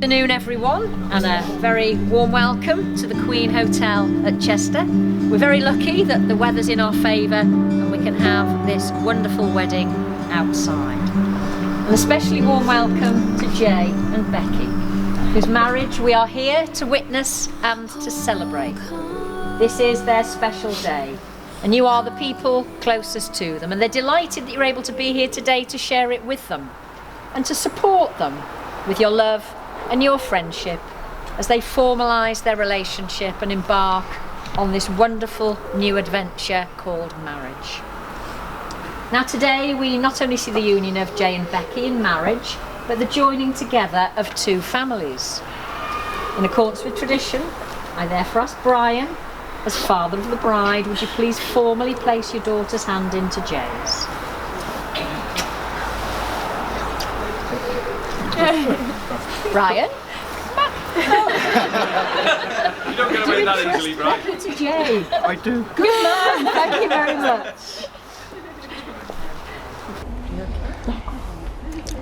Good afternoon everyone, and a very warm welcome to the Queen Hotel at Chester. We're very lucky that the weather's in our favour and we can have this wonderful wedding outside. An especially warm welcome to Jay and Becky, whose marriage we are here to witness and to celebrate. This is their special day, and you are the people closest to them, and they're delighted that you're able to be here today to share it with them and to support them with your love and your friendship as they formalise their relationship and embark on this wonderful new adventure called marriage. Now today we not only see the union of Jay and Becky in marriage, but the joining together of two families. In accordance with tradition, I therefore ask Brian, as father of the bride, would you please formally place your daughter's hand into Jay's? Brian? You don't get away that easily, Brian. Becky to Jay. I do. Good man, thank you very much.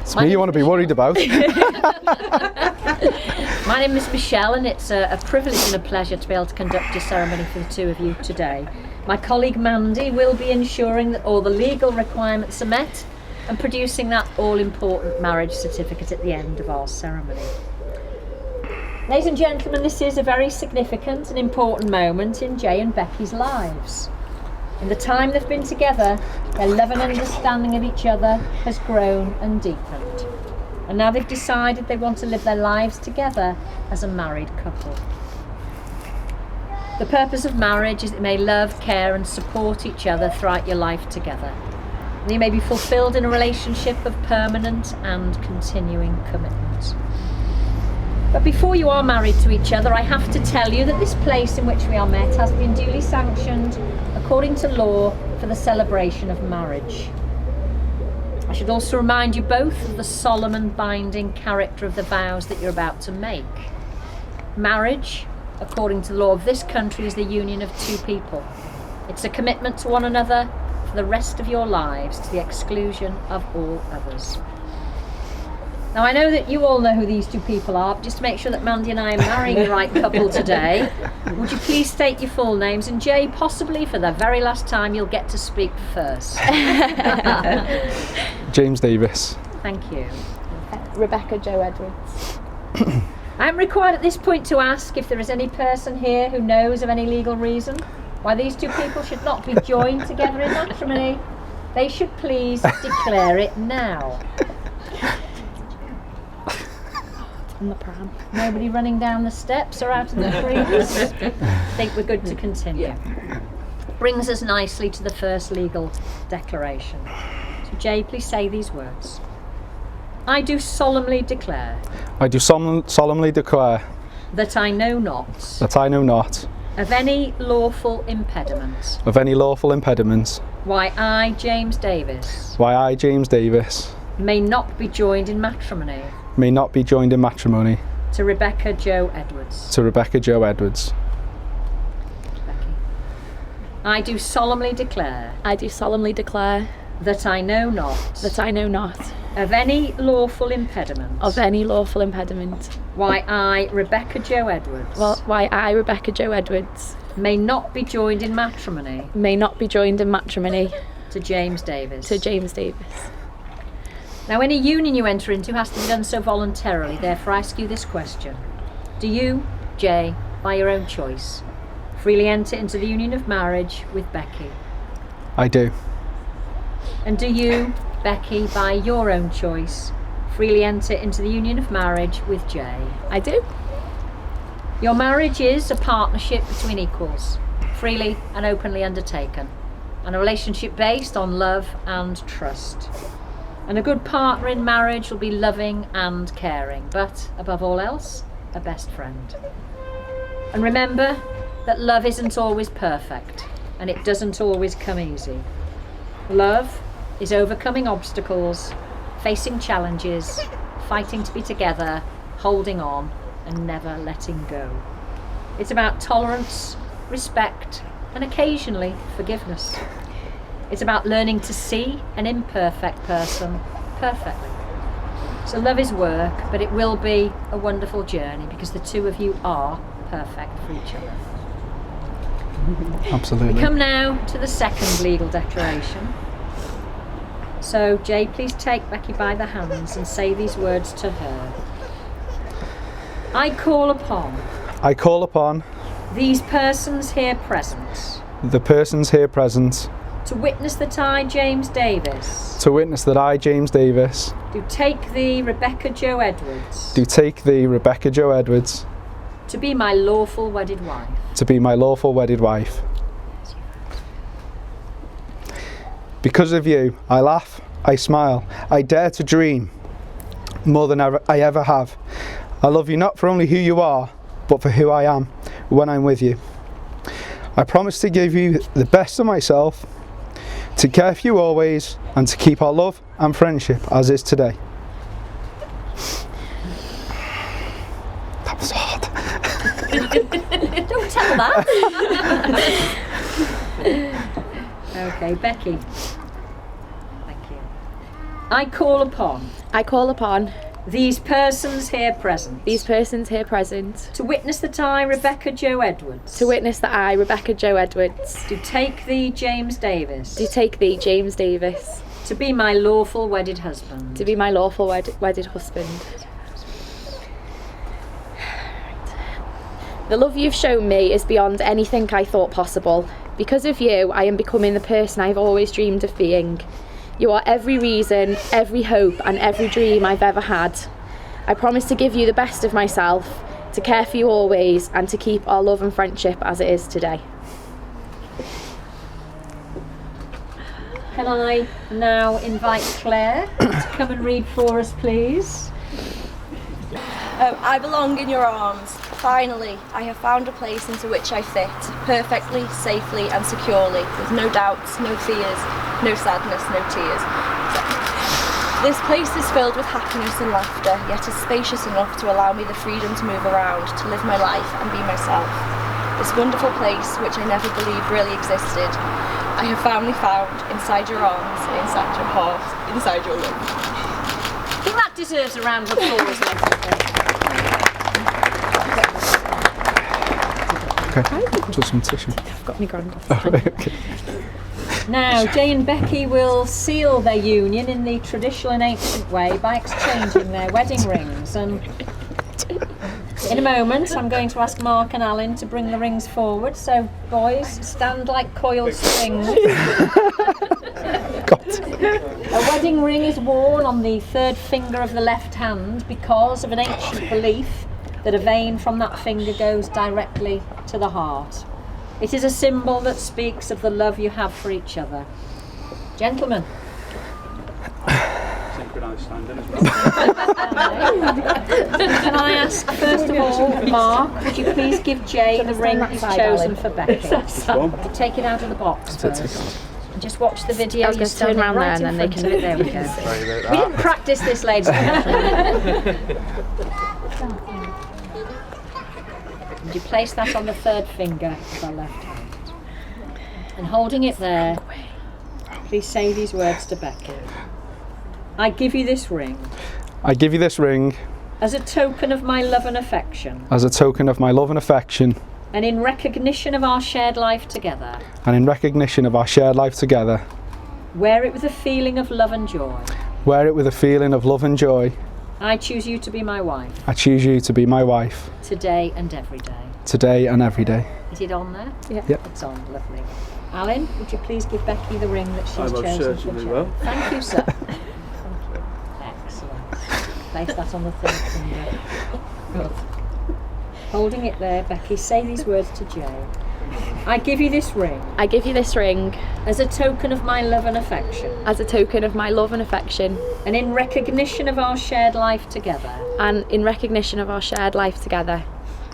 It's me you want to be worried about. My name is Michelle, and it's a privilege and a pleasure to be able to conduct a ceremony for the two of you today. My colleague Mandy will be ensuring that all the legal requirements are met and producing that all-important marriage certificate at the end of our ceremony. Ladies and gentlemen, this is a very significant and important moment in Jay and Becky's lives. In the time they've been together, their love and understanding of each other has grown and deepened. And now they've decided they want to live their lives together as a married couple. The purpose of marriage is that you may love, care and support each other throughout your life together. And you may be fulfilled in a relationship of permanent and continuing commitment. But before you are married to each other, I have to tell you that this place in which we are met has been duly sanctioned according to law for the celebration of marriage. I should also remind you both of the solemn and binding character of the vows that you're about to make. Marriage, according to the law of this country, is the union of two people. It's a commitment to one another for the rest of your lives, to the exclusion of all others. Now I know that you all know who these two people are, but just to make sure that Mandy and I are marrying the right couple today, would you please state your full names? And Jay, possibly for the very last time, you'll get to speak first. James Davies. Thank you. Rebecca Jo Edwards. I am required at this point to ask if there is any person here who knows of any legal reason why these two people should not be joined together in matrimony. They should please declare it now. On the pram. Nobody running down the steps or out of the breeze? I think we're good to continue. Yeah. Brings us nicely to the first legal declaration. So Jay, please say these words. I do solemnly declare. I do solemnly declare that I know not. that I know not Of any lawful impediment. of any lawful impediment Why I, James Davies. why I, James Davies, May not be joined in matrimony. may not be joined in matrimony To Rebecca Jo Edwards. to Rebecca Jo Edwards. Becky. I do solemnly declare. I do solemnly declare That I know not. that I know not Of any lawful impediment. of any lawful impediment. Why I, Rebecca Jo Edwards. Why I, Rebecca Jo Edwards, May not be joined in matrimony. may not be joined in matrimony To James Davies. to James Davies. Now, any union you enter into has to be done so voluntarily. Therefore, I ask you this question. Do you, Jay, by your own choice, freely enter into the union of marriage with Becky? I do. And do you, Becky, by your own choice, freely enter into the union of marriage with Jay? I do. Your marriage is a partnership between equals, freely and openly undertaken, and a relationship based on love and trust. And a good partner in marriage will be loving and caring, but above all else, a best friend. And remember that love isn't always perfect, and it doesn't always come easy. Love is overcoming obstacles, facing challenges, fighting to be together, holding on, and never letting go. It's about tolerance, respect, and occasionally forgiveness. It's about learning to see an imperfect person perfectly. So love is work, but it will be a wonderful journey because the two of you are perfect for each other. Absolutely. We come now to the second legal declaration. So Jay, please take Becky by the hands and say these words to her. I call upon I call upon these persons here present the persons here present to witness that I, James Davies, to witness that I, James Davies, do take thee, Rebecca Joe Edwards, do take thee, Rebecca Joe Edwards, to be my lawful wedded wife. to be my lawful wedded wife. Because of you, I laugh, I smile, I dare to dream more than I ever have. I love you not for only who you are, but for who I am when I'm with you. I promise to give you the best of myself, to care for you always, and to keep our love and friendship as is today. That was hard. Don't tell that. Okay, Becky. Thank you. I call upon these persons here present to witness that I, Rebecca Joe Edwards, do take thee, James Davies, take thee, James Davies, to be my lawful wedded husband. to be my lawful wedded husband. The love you've shown me is beyond anything I thought possible. Because of you, I am becoming the person I've always dreamed of being. You are every reason, every hope, and every dream I've ever had. I promise to give you the best of myself, to care for you always, and to keep our love and friendship as it is today. Can I now invite Claire to come and read for us, please? I belong in your arms. Finally, I have found a place into which I fit, perfectly, safely and securely, with no doubts, no fears, no sadness, no tears. This place is filled with happiness and laughter, yet is spacious enough to allow me the freedom to move around, to live my life and be myself. This wonderful place, which I never believed really existed, I have finally found inside your arms, inside your heart, inside your love. I think that deserves a round of applause. Okay, just some tissue. I've got my granddad. Okay. Now, Jay and Becky will seal their union in the traditional and ancient way by exchanging their wedding rings. And in a moment, I'm going to ask Mark and Alan to bring the rings forward. So, boys, stand like coiled springs. A wedding ring is worn on the third finger of the left hand because of an ancient belief that a vein from that finger goes directly to the heart. It is a symbol that speaks of the love you have for each other. Gentlemen. Synchronised standing as well. Can I ask, first of all, Mark, would you please give Jay the ring he's chosen for Becky? Take it out of the box first. And just watch the video. I'll just turn around there and then they can do it. There we go. We didn't practice this, ladies and gentlemen. Would you place that on the third finger of our left hand? And holding it there, please say these words to Becky. I give you this ring. I give you this ring as a token of my love and affection. as a token of my love and affection, And in recognition of our shared life together. and in recognition of our shared life together. Wear it with a feeling of love and joy. Wear it with a feeling of love and joy. I choose you to be my wife. I choose you to be my wife, Today and every day. today and every day. Is it on there? Yeah. Yep. It's on, lovely. Alan, would you please give Becky the ring that she's I most chosen for certainly Jay? will. Thank you, sir. Thank you. Excellent. Place that on the third finger. Good. Holding it there, Becky, say these words to Jay. I give you this ring I give you this ring as a token of my love and affection, as a token of my love and affection, and in recognition of our shared life together. and in recognition of our shared life together.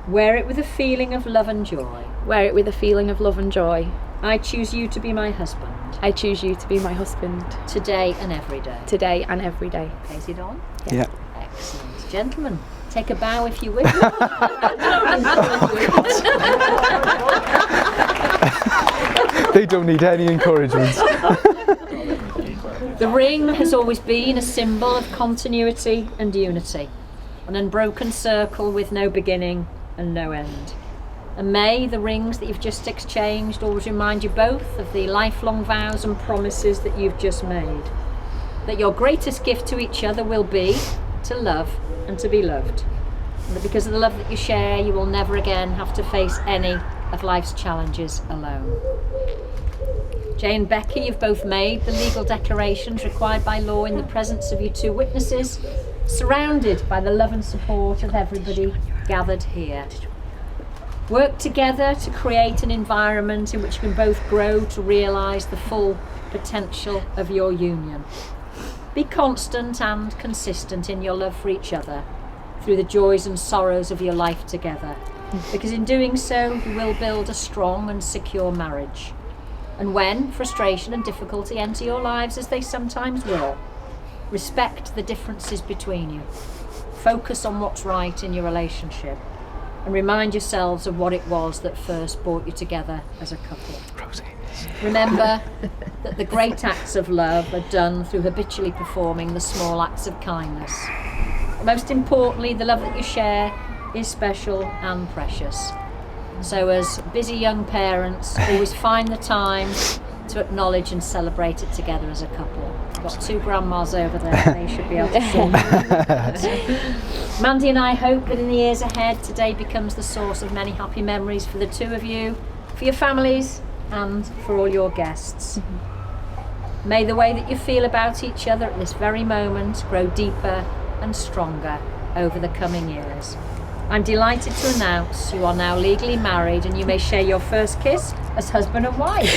Wear it with a feeling of love and joy. Wear it with a feeling of love and joy. I choose you to be my husband. I choose you to be my husband, Today and every day. today and every day. Is it on? Yeah. Excellent. Gentlemen, take a bow if you wish. They don't need any encouragement. The ring has always been a symbol of continuity and unity, an unbroken circle with no beginning and no end. And may the rings that you've just exchanged always remind you both of the lifelong vows and promises that you've just made. That your greatest gift to each other will be to love and to be loved. And that because of the love that you share, you will never again have to face any of life's challenges alone. Jay and Becky, you've both made the legal declarations required by law in the presence of your two witnesses, surrounded by the love and support of everybody gathered here. Work together to create an environment in which you can both grow to realise the full potential of your union. Be constant and consistent in your love for each other through the joys and sorrows of your life together, because in doing so you will build a strong and secure marriage. And when frustration and difficulty enter your lives, as they sometimes will, respect the differences between you. Focus on what's right in your relationship and remind yourselves of what it was that first brought you together as a couple. Remember that the great acts of love are done through habitually performing the small acts of kindness. Most importantly, the love that you share is special and precious. So as busy young parents, always find the time to acknowledge and celebrate it together as a couple. I've got two grandmas over there, they should be able to see. Mandy and I hope that in the years ahead, today becomes the source of many happy memories for the two of you, for your families, and for all your guests. May the way that you feel about each other at this very moment grow deeper and stronger over the coming years. I'm delighted to announce you are now legally married and you may share your first kiss as husband and wife.